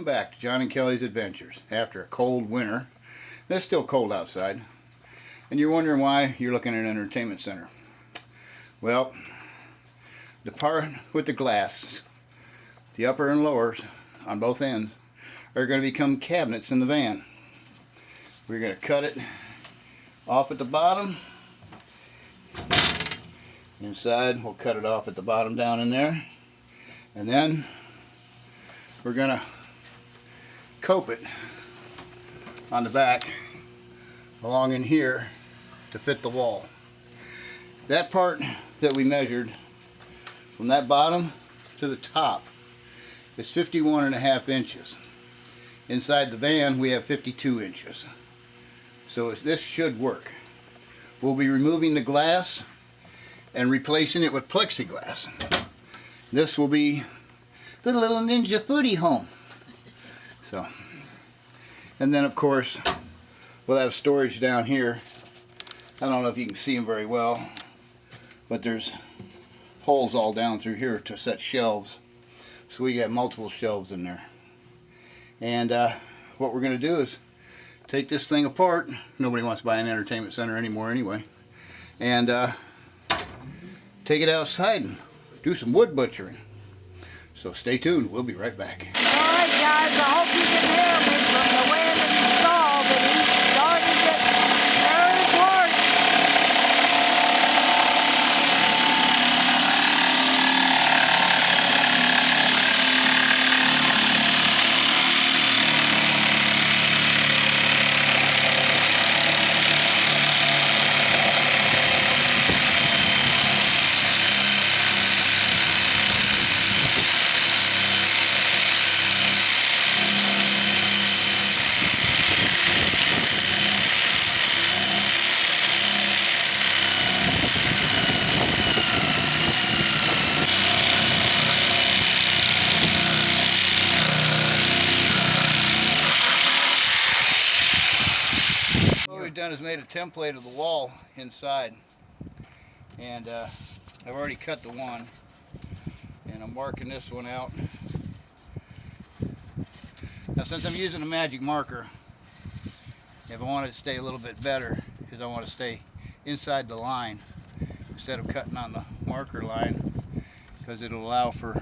Welcome back to John and Kelly's Adventures after a cold winter. It's still cold outside, and you're wondering why you're looking at an entertainment center. Well, the part with the glass, the upper and lowers on both ends, are going to become cabinets in the van. We're going to cut it off at the bottom. Inside, we'll cut it off at the bottom down in there, and then we're going to cope it on the back along in here to fit the wall. That part that we measured from that bottom to the top is 51.5 inches. Inside the van we have 52 inches. So this should work. We'll be removing the glass and replacing it with plexiglass. This will be the little ninja foodie home. So, and then of course we'll have storage down here. I don't know if you can see them very well, but there's holes all down through here to set shelves. So we got multiple shelves in there. And what we're going to do is take this thing apart. Nobody wants to buy an entertainment center anymore anyway. And take it outside and do some wood butchering. So stay tuned. We'll be right back. Alright guys, I hope you can hear me from the way that he saw that he started getting very close. What we've done is made a template of the wall inside, and I've already cut the one, and I'm marking this one out. Now since I'm using a magic marker, if I want it to stay a little bit better, is I want to stay inside the line instead of cutting on the marker line, because it'll allow for,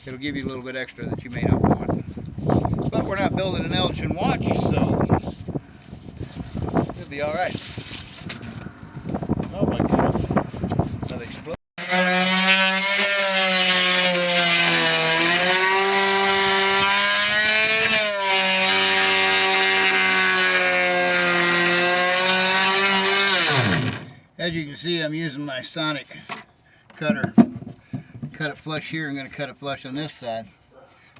it'll give you a little bit extra that you may not want. But we're not building an Elgin watch, so it'll be all right. Oh my goodness, that exploded. As you can see, I'm using my sonic cutter. Cut it flush here. I'm going to cut it flush on this side.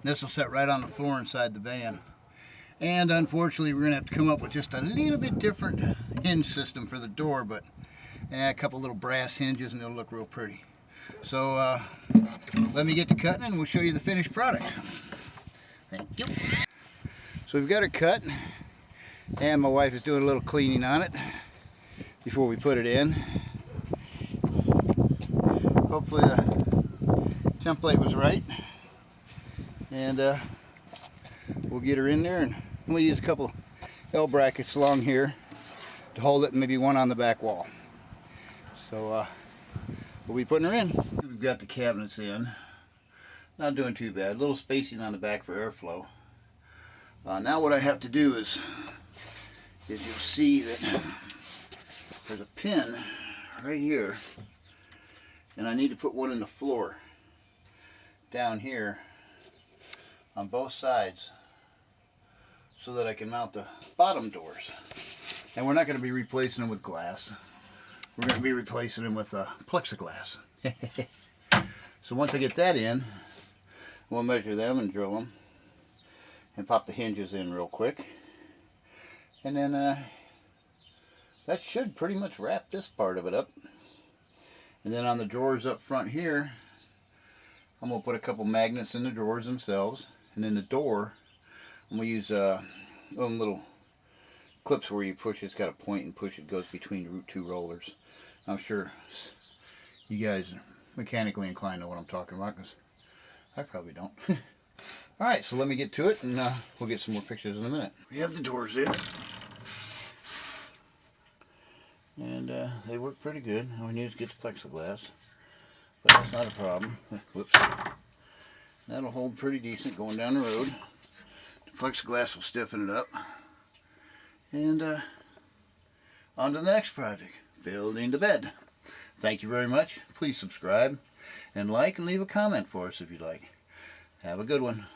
This will set right on the floor inside the van. And unfortunately we're going to have to come up with just a little bit different hinge system for the door, but a couple little brass hinges and it'll look real pretty. So let me get to cutting and we'll show you the finished product. Thank you. So we've got it cut, and my wife is doing a little cleaning on it before we put it in. Hopefully the template was right. And we'll get her in there, and I'm going to use a couple L brackets along here to hold it, and maybe one on the back wall. So we'll be putting her in. We've got the cabinets in. Not doing too bad. A little spacing on the back for airflow. Now what I have to do is you'll see that there's a pin right here, and I need to put one in the floor down here on both sides so that I can mount the bottom doors. And we're not going to be replacing them with glass. We're going to be replacing them with plexiglass. So once I get that in, we'll measure them and drill them and pop the hinges in real quick. And then that should pretty much wrap this part of it up. And then on the drawers up front here, I'm going to put a couple magnets in the drawers themselves. And then the door, I'm going to use little clips where you push it. It's got a point and push. It goes between two rollers. I'm sure you guys are mechanically inclined know what I'm talking about, because I probably don't. Alright, so let me get to it and we'll get some more pictures in a minute. We have the doors in. And they work pretty good. All we need is get the plexiglass. But that's not a problem. Whoops. That'll hold pretty decent going down the road. The plexiglass will stiffen it up. And on to the next project. Building the bed. Thank you very much. Please subscribe and like and leave a comment for us if you'd like. Have a good one.